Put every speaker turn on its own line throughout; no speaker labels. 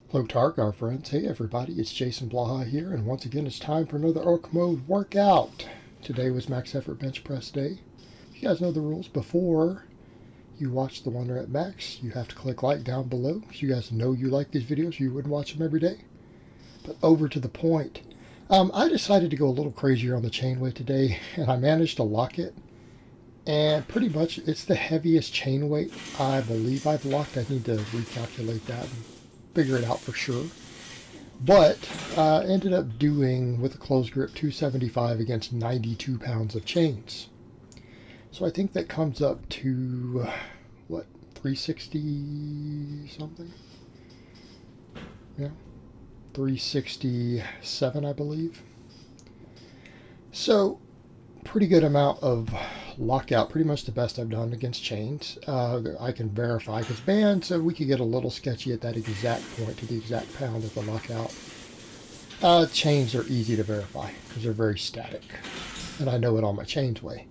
Hello Tarkar friends. Hey everybody, it's Jason Blaha here, and once again it's time for another Orc Mode workout. Today was max effort bench press day. You guys know the rules. Before you watch the one at max, you have to click like down below. So you guys know you like these videos, you wouldn't watch them every day. But over to the point. I decided to go a little crazier on the chain weight today, and I managed to lock it. And pretty much it's the heaviest chain weight I believe I've locked. I need to recalculate that and figure it out for sure. But ended up doing, with a closed grip, 275 against 92 pounds of chains. So I think that comes up to, what, 360 something? Yeah, 367, I believe. So pretty good amount of lockout, pretty much the best I've done against chains. I can verify, because bands, we could get a little sketchy at that exact point to the exact pound of the lockout. Chains are easy to verify because they're very static, and I know what all my chains weigh.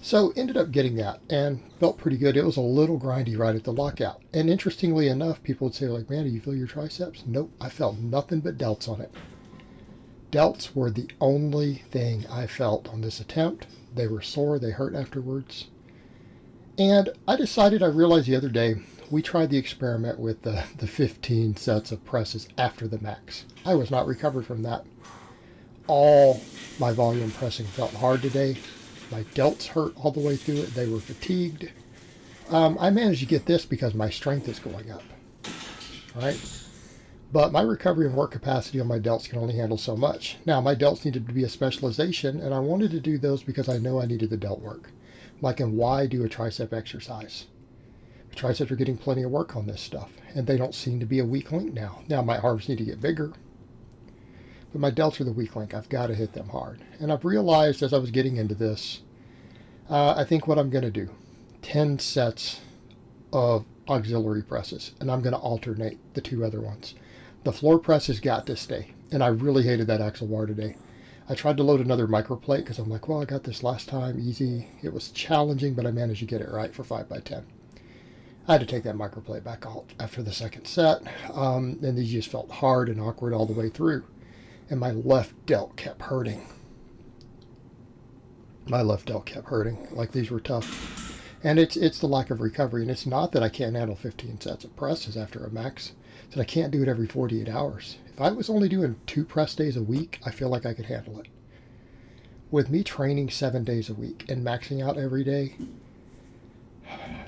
So ended up getting that and felt pretty good. It was a little grindy right at the lockout, and interestingly enough, people would say like, man, do you feel your triceps? Nope, I felt nothing but delts on it. Delts were the only thing I felt on this attempt. They were sore, they hurt afterwards. And I realized the other day, we tried the experiment with the 15 sets of presses after the max. I was not recovered from that. All my volume pressing felt hard today. My delts hurt all the way through it. They were fatigued. I managed to get this because my strength is going up, right? But my recovery and work capacity on my delts can only handle so much. Now, my delts needed to be a specialization, and I wanted to do those because I know I needed the delt work. Like, and why do a tricep exercise? The triceps are getting plenty of work on this stuff, and they don't seem to be a weak link now. Now, my arms need to get bigger, but my delts are the weak link. I've got to hit them hard. And I've realized as I was getting into this, I think what I'm going to do, 10 sets of auxiliary presses, and I'm going to alternate the two other ones. The floor press has got to stay, and I really hated that axle bar today. I tried to load another microplate because I'm like, well, I got this last time, easy. It was challenging, but I managed to get it right for 5x10. I had to take that microplate back out after the second set, and these just felt hard and awkward all the way through. And my left delt kept hurting. My left delt kept hurting, like these were tough. And it's the lack of recovery, and it's not that I can't handle 15 sets of presses after a max. That I can't do it every 48 hours. If I was only doing 2 press days a week, I feel like I could handle it. With me training 7 days a week and maxing out every day,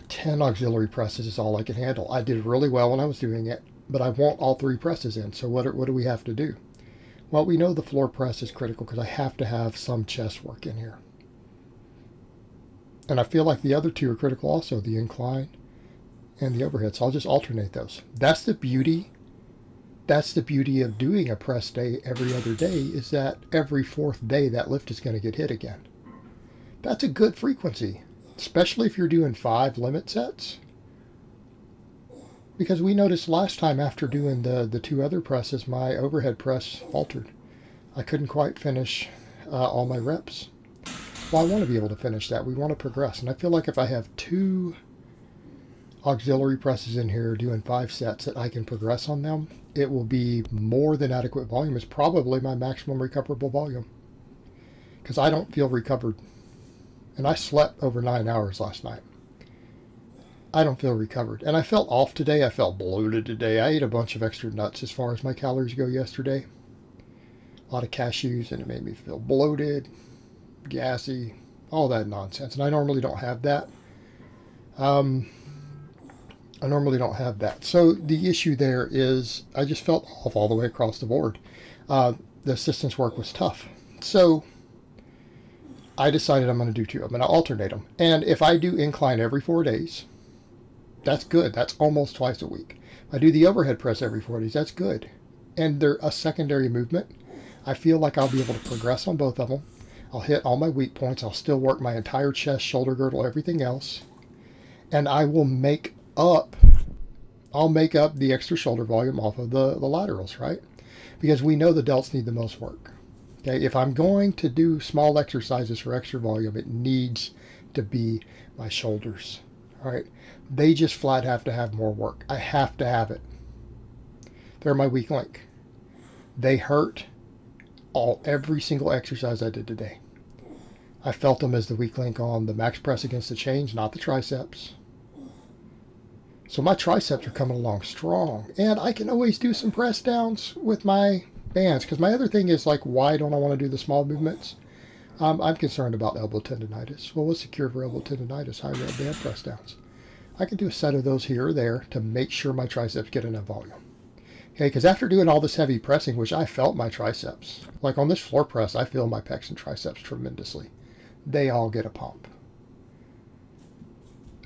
10 auxiliary presses is all I can handle. I did really well when I was doing it, but I want all 3 presses in. So what do we have to do? Well, we know the floor press is critical because I have to have some chest work in here. And I feel like the other 2 are critical also, the incline and the overhead, so I'll just alternate those. That's the beauty of doing a press day every other day, is that every 4th day that lift is going to get hit again. That's a good frequency, especially if you're doing 5 limit sets, because we noticed last time after doing the 2 other presses, my overhead press faltered. I couldn't quite finish all my reps. Well, I want to be able to finish that. We want to progress, and I feel like if I have 2 auxiliary presses in here doing 5 sets that I can progress on them, it will be more than adequate volume. It's probably my maximum recoverable volume, because I don't feel recovered, and I slept over 9 hours last night. I don't feel recovered, and I felt off today. I felt bloated today. I ate a bunch of extra nuts as far as my calories go yesterday, a lot of cashews, and it made me feel bloated, gassy, all that nonsense, and I normally don't have that. So the issue there is I just felt off all the way across the board. The assistance work was tough. So I decided I'm going to do 2. I'm going to alternate them. And if I do incline every 4 days, that's good. That's almost twice a week. If I do the overhead press every 4 days, that's good. And they're a secondary movement. I feel like I'll be able to progress on both of them. I'll hit all my weak points. I'll still work my entire chest, shoulder girdle, everything else. And I will make up the extra shoulder volume off of the laterals, right? Because we know the delts need the most work. Okay, if I'm going to do small exercises for extra volume, it needs to be my shoulders. All right, they just flat have to have more work. I have to have it. They're my weak link. They hurt every single exercise I did today. I felt them as the weak link on the max press against the chains, not the triceps. So my triceps are coming along strong. And I can always do some press downs with my bands. Because my other thing is, like, why don't I want to do the small movements? I'm concerned about elbow tendonitis. Well, what's the cure for elbow tendonitis? High rep band press downs. I can do a set of those here or there to make sure my triceps get enough volume. Okay, because after doing all this heavy pressing, which I felt my triceps, like on this floor press, I feel my pecs and triceps tremendously. They all get a pump.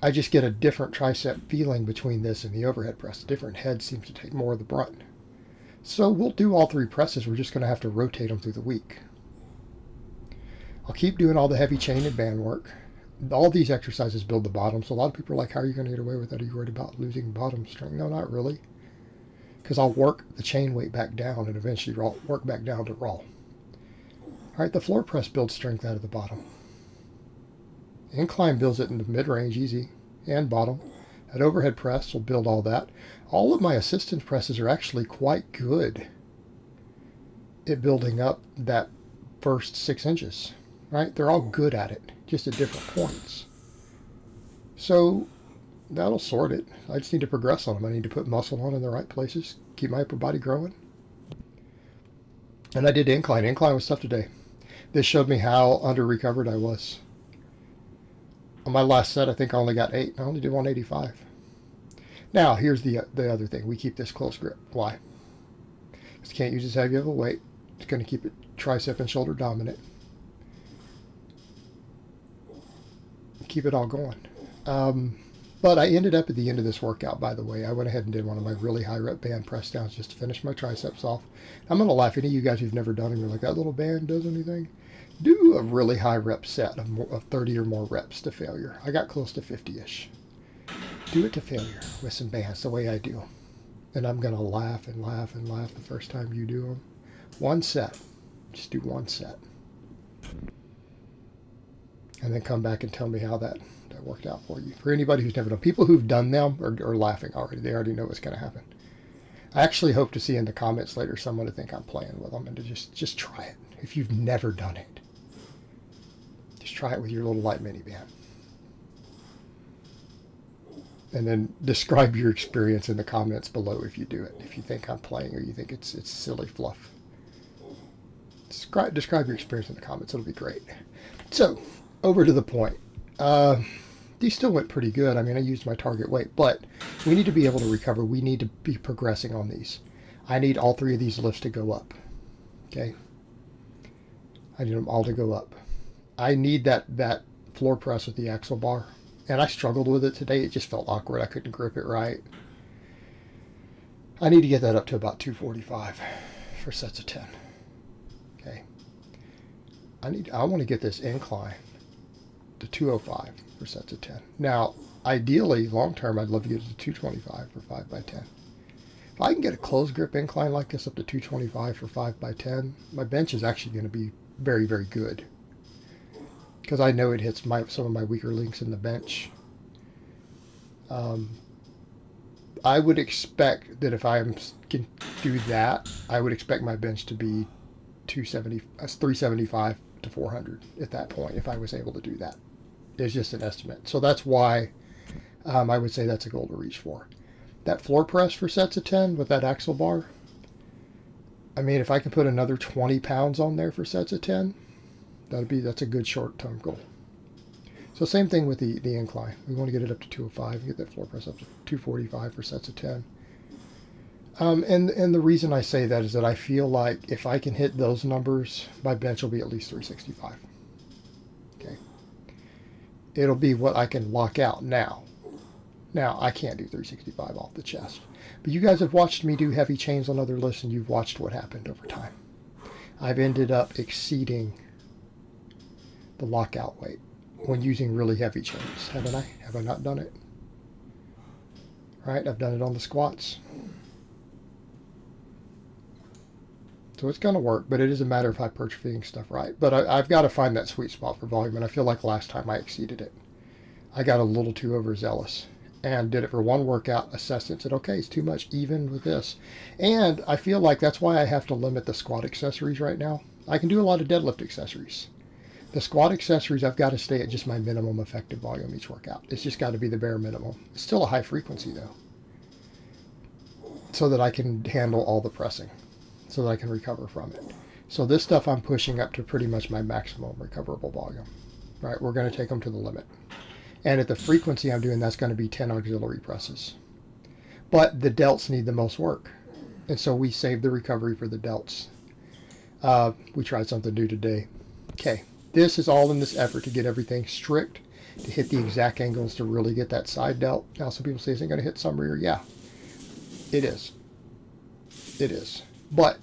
I just get a different tricep feeling between this and the overhead press. The different head seems to take more of the brunt. So we'll do all three presses. We're just going to have to rotate them through the week. I'll keep doing all the heavy chain and band work. All these exercises build the bottom. So a lot of people are like, how are you going to get away with that? Are you worried about losing bottom strength? No, not really. Because I'll work the chain weight back down and eventually work back down to raw. All right, the floor press builds strength out of the bottom. Incline builds it in the mid-range, easy, and bottom. That overhead press will build all that. All of my assistance presses are actually quite good at building up that first 6 inches, right? They're all good at it, just at different points. So that'll sort it. I just need to progress on them. I need to put muscle on in the right places, keep my upper body growing. And I did incline. Incline was tough today. This showed me how under-recovered I was. On my last set, I think I only got 8. I only did 185. Now, here's the other thing. We keep this close grip. Why? Because you can't use as heavy of a weight. It's going to keep it tricep and shoulder dominant. Keep it all going. But I ended up at the end of this workout, by the way. I went ahead and did one of my really high rep band press downs just to finish my triceps off. I'm going to laugh. Any of you guys who've never done it, you're like, that little band does anything? Do a really high rep set of 30 or more reps to failure. I got close to 50-ish. Do it to failure with some bands the way I do. And I'm going to laugh and laugh and laugh the first time you do them. One set. Just do one set. And then come back and tell me how that worked out for you. For anybody who's never done, people who've done them are laughing already. They already know what's going to happen. I actually hope to see in the comments later someone to think I'm playing with them and to just try it. If you've never done it, just try it with your little light mini band. And then describe your experience in the comments below if you do it. If you think I'm playing or you think it's silly fluff. Describe your experience in the comments. It'll be great. So, over to the point. These still went pretty good. I mean, I used my target weight, but we need to be able to recover. We need to be progressing on these. I need all 3 of these lifts to go up. Okay? I need them all to go up. I need that floor press with the axle bar. And I struggled with it today. It just felt awkward. I couldn't grip it right. I need to get that up to about 245 for sets of 10. Okay. I want to get this incline to 205 for sets of 10. Now, ideally, long term, I'd love to get it to 225 for 5 by 10. If I can get a closed grip incline like this up to 225 for 5 by 10, my bench is actually going to be very, very good. Because I know it hits some of my weaker links in the bench. I would expect that if I can do that, I would expect my bench to be 375 to 400 at that point if I was able to do that. It's just an estimate. So that's why I would say that's a goal to reach for. That floor press for sets of 10 with that axle bar, I mean, if I can put another 20 pounds on there for sets of 10, that's a good short-term goal. So same thing with the incline. We want to get it up to 205, get that floor press up to 245 for sets of 10. And the reason I say that is that I feel like if I can hit those numbers, my bench will be at least 365. Okay. It'll be what I can lock out now. Now, I can't do 365 off the chest. But you guys have watched me do heavy chains on other lifts, and you've watched what happened over time. I've ended up exceeding the lockout weight when using really heavy chains, haven't I? Have I not done it? Right, I've done it on the squats. So it's going to work, but it is a matter of hypertrophying stuff right. But I've got to find that sweet spot for volume, and I feel like last time I exceeded it. I got a little too overzealous. and did it for one workout, assessed it, and said, okay, it's too much even with this. And I feel like that's why I have to limit the squat accessories right now. I can do a lot of deadlift accessories. The squat accessories, I've got to stay at just my minimum effective volume each workout. It's just got to be the bare minimum. It's still a high frequency though, so that I can handle all the pressing, so that I can recover from it. So this stuff I'm pushing up to pretty much my maximum recoverable volume. Right, we're going to take them to the limit. And at the frequency I'm doing, that's going to be 10 auxiliary presses. But the delts need the most work. And so we saved the recovery for the delts. We tried something new today. Okay, this is all in this effort to get everything strict, to hit the exact angles, to really get that side delt. Now some people say, is it going to hit some rear? Yeah, it is. It is. But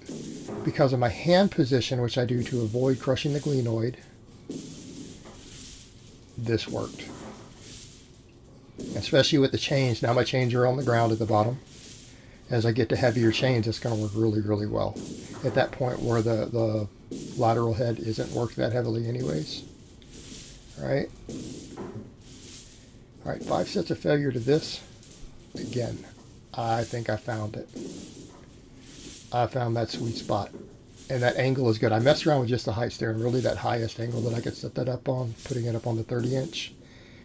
because of my hand position, which I do to avoid crushing the glenoid, this worked. Especially with the chains. Now my chains are on the ground at the bottom. As I get to heavier chains, it's going to work really, really well. At that point where the lateral head isn't worked that heavily anyways. All right. All right, 5 sets of failure to this. Again, I think I found it. I found that sweet spot. And that angle is good. I messed around with just the heights there, and really that highest angle that I could set that up on, putting it up on the 30-inch,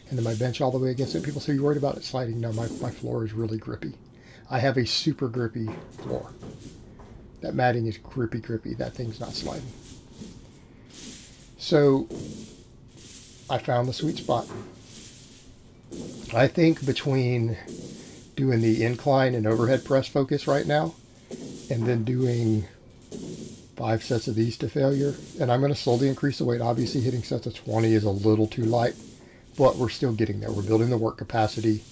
and then my bench all the way against it. People say, you're worried about it sliding? No, my floor is really grippy. I have a super grippy floor. That matting is grippy. That thing's not sliding. So I found the sweet spot. I think between doing the incline and overhead press focus right now, and then doing 5 sets of these to failure, and I'm going to slowly increase the weight. Obviously hitting sets of 20 is a little too light, but we're still getting there. We're building the work capacity.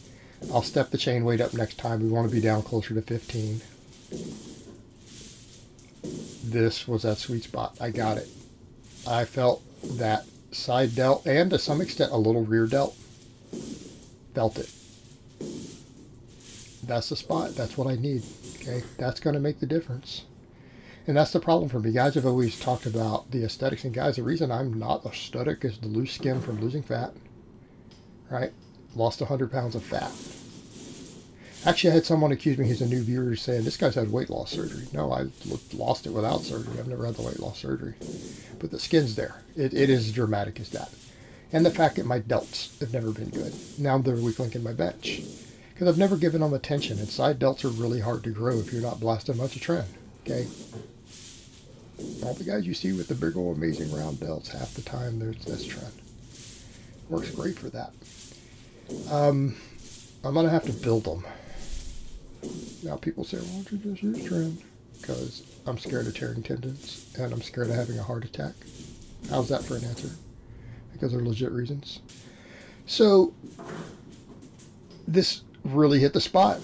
I'll step the chain weight up next time. We want to be down closer to 15. This was that sweet spot. I got it. I felt that side delt, and to some extent a little rear delt. Felt it. That's the spot. That's what I need. Okay, that's going to make the difference. And that's the problem for me. Guys have always talked about the aesthetics. And guys, the reason I'm not aesthetic is the loose skin from losing fat. Right? Lost 100 pounds of fat. Actually, I had someone accuse me, he's a new viewer, saying, this guy's had weight loss surgery. No, I lost it without surgery. I've never had the weight loss surgery. But the skin's there. It is as dramatic as that. And the fact that my delts have never been good. Now they're weak link in my bench. Because I've never given them attention. And side delts are really hard to grow if you're not blasting much of trend. Okay? All the guys you see with the big old amazing round delts, half the time there's this trend. Works great for that. I'm going to have to build them. Now people say, why don't you just use trend? Because I'm scared of tearing tendons and I'm scared of having a heart attack. How's that for an answer? Because they're legit reasons. So this really hit the spot.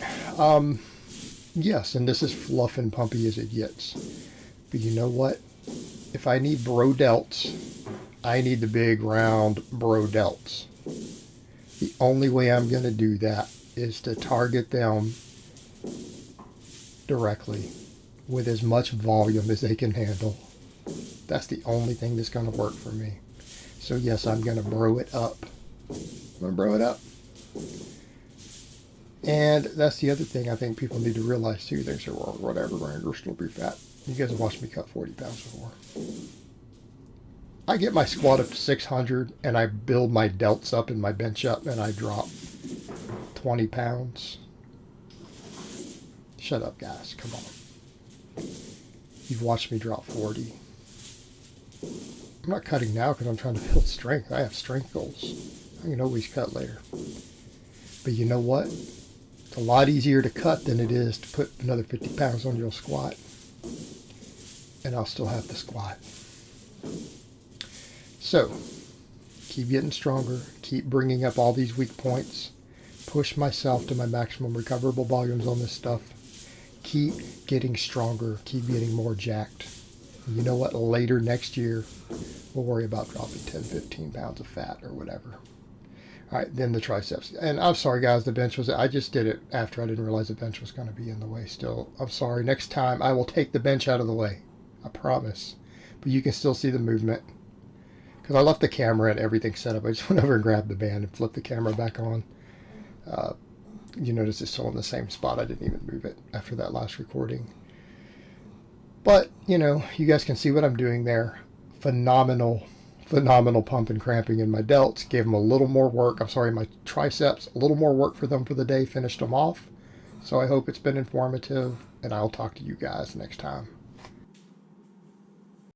Yes, and this is fluff and pumpy as it gets. But you know what? If I need bro delts, I need the big round bro delts. The only way I'm going to do that is to target them directly with as much volume as they can handle. That's the only thing that's going to work for me. So yes, I'm going to bro it up. I'm going to bro it up. And that's the other thing I think people need to realize too. They say, well, whatever, Ryan, you'll still be fat. You guys have watched me cut 40 pounds before. I get my squat up to 600 and I build my delts up and my bench up and I drop 20 pounds. Shut up, guys. Come on. You've watched me drop 40. I'm not cutting now because I'm trying to build strength. I have strength goals. I can always cut later. But you know what? It's a lot easier to cut than it is to put another 50 pounds on your squat. And I'll still have the squat. So, keep getting stronger. Keep bringing up all these weak points. Push myself to my maximum recoverable volumes on this stuff. Keep getting stronger. Keep getting more jacked. And you know what? Later next year, we'll worry about dropping 10, 15 pounds of fat or whatever. All right, then the triceps. And I'm sorry, guys, the bench was... I just did it after I didn't realize the bench was going to be in the way still. I'm sorry. Next time, I will take the bench out of the way. I promise. But you can still see the movement. Because I left the camera and everything set up. I just went over and grabbed the band and flipped the camera back on. You notice it's still in the same spot. I didn't even move it after that last recording. But, you know, you guys can see what I'm doing there. Phenomenal pump and cramping in my delts. Gave them a little more work. I'm sorry, my triceps, a little more work for them for the day. Finished them off. So I hope it's been informative, and I'll talk to you guys next time.